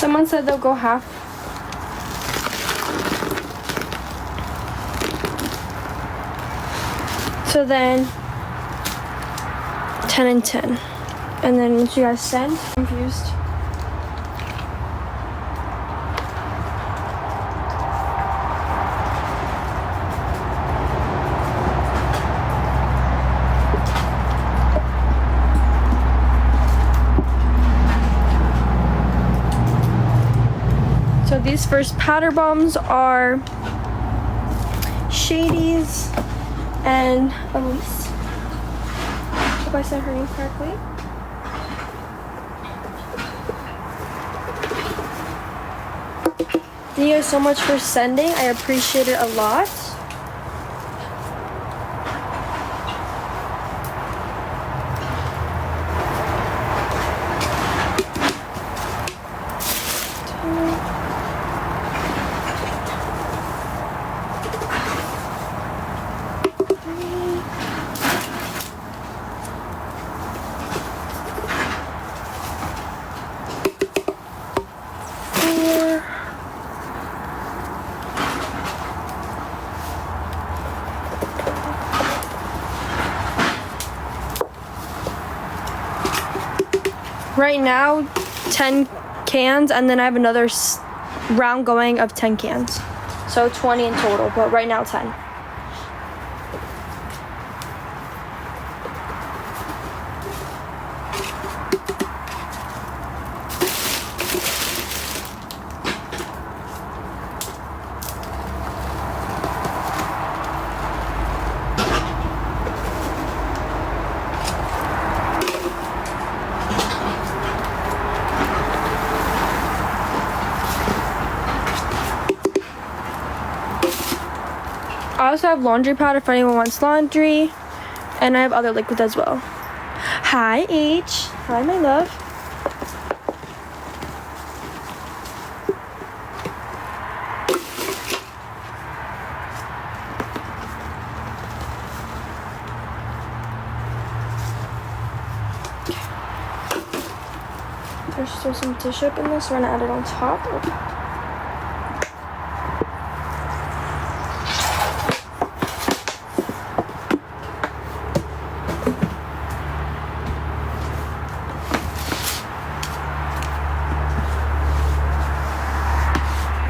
Someone said they'll go half. So then 10 and 10. And then once you guys send, confused. So these first powder bombs are Shady's and Elise. Hope I said her name correctly. Thank you guys so much for sending. I appreciate it a lot. Right now, 10 cans, and then I have another round going of 10 cans. So 20 in total, but right now 10. I also have laundry powder if anyone wants laundry, and I have other liquids as well. Hi H. Hi my love. There's still some tissue up in this, so we're gonna add it on top.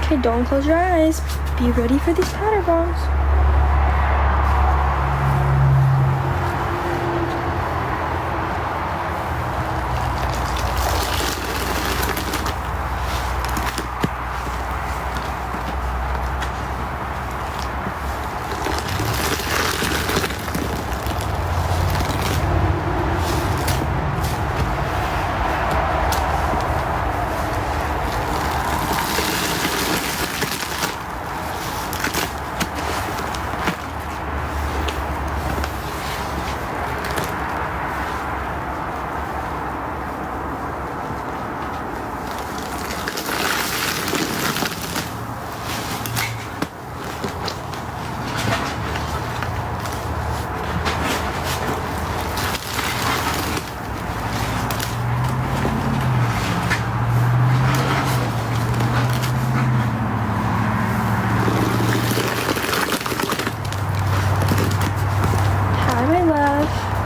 Okay, don't close your eyes. Be ready for these powder bombs.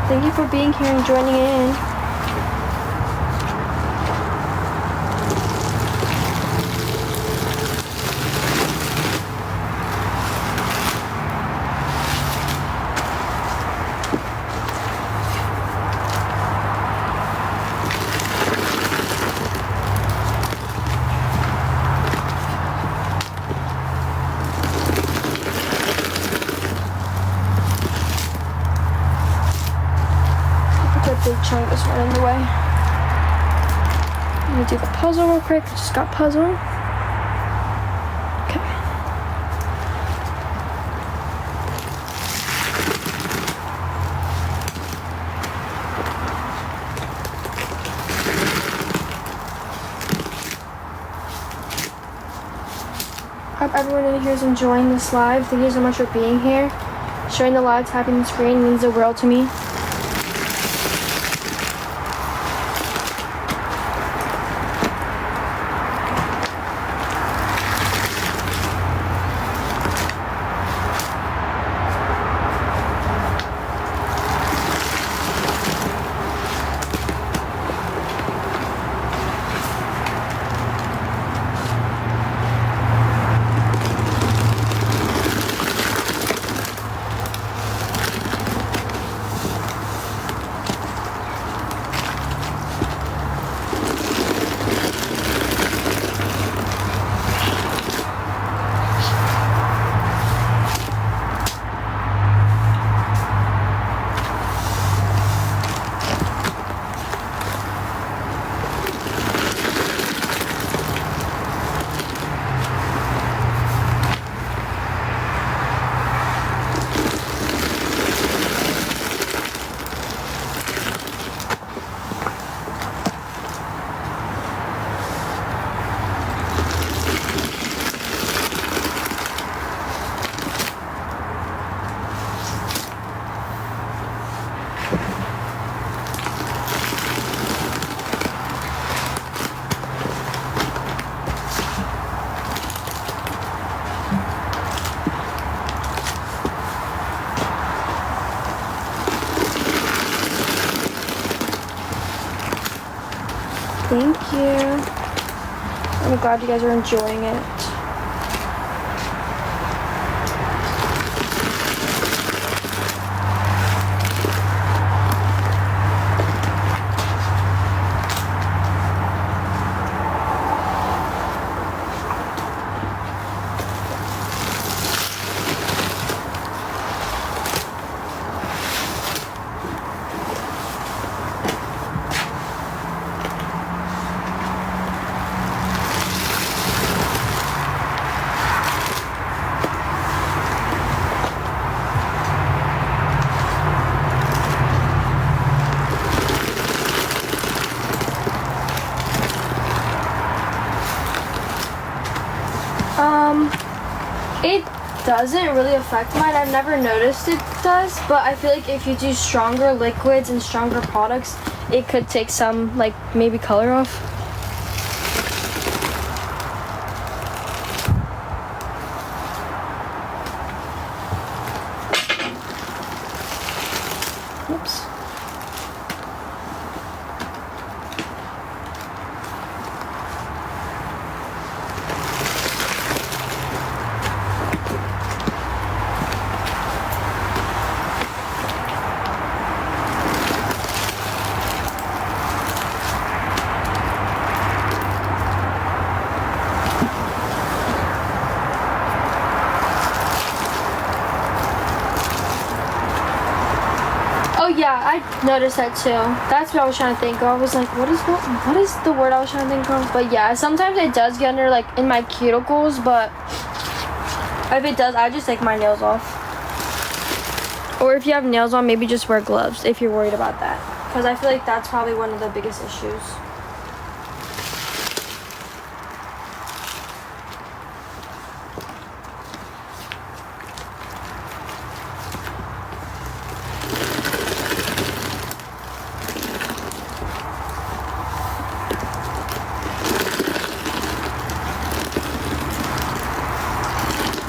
Thank you for being here and joining in. Big chunk is right in the way. I'm gonna do the puzzle real quick. Just got puzzle. Okay. Hope everyone in here is enjoying this live. Thank you so much for being here. Sharing the live, tapping the screen means the world to me. Thank you. I'm glad you guys are enjoying it. It doesn't really affect mine. I've never noticed it does, but I feel like if you do stronger liquids and stronger products, it could take some, like, maybe color off. Oops. Yeah, I noticed that too. That's what I was trying to think of. I was like, what is the word I was trying to think of? But yeah, sometimes it does get under, like, in my cuticles, but if it does, I just take my nails off. Or if you have nails on, maybe just wear gloves if you're worried about that. Because I feel like that's probably one of the biggest issues.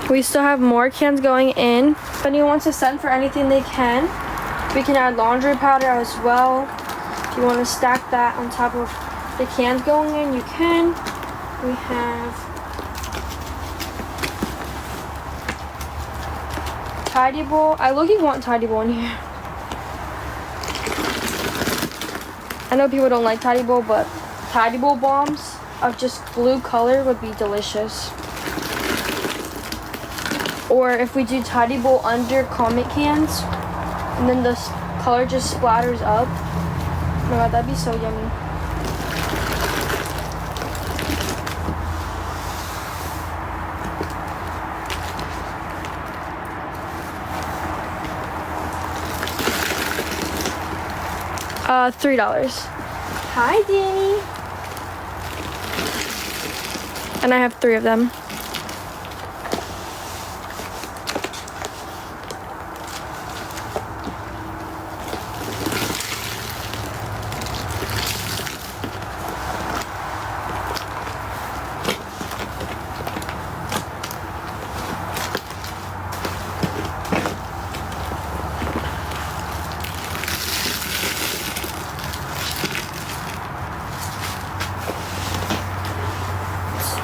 We still have more cans going in. If anyone wants to send for anything, they can. We can add laundry powder as well. If you want to stack that on top of the cans going in, you can. We have Tidy Bowl. I look-y want Tidy Bowl in here. I know people don't like Tidy Bowl, but Tidy Bowl bombs of just blue color would be delicious. Or if we do Tidy Bowl under Comet cans, and then the color just splatters up. Oh my god, that'd be so yummy. $3. Hi, Danny. And I have 3 of them.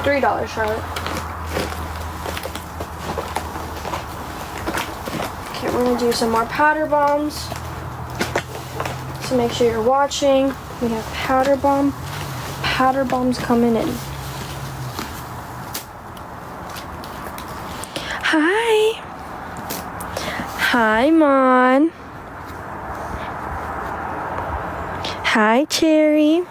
$3, Charlotte. Okay, we're gonna do some more powder bombs. So make sure you're watching. We have powder bombs coming in. Hi. Hi, Mon. Hi, Cherry.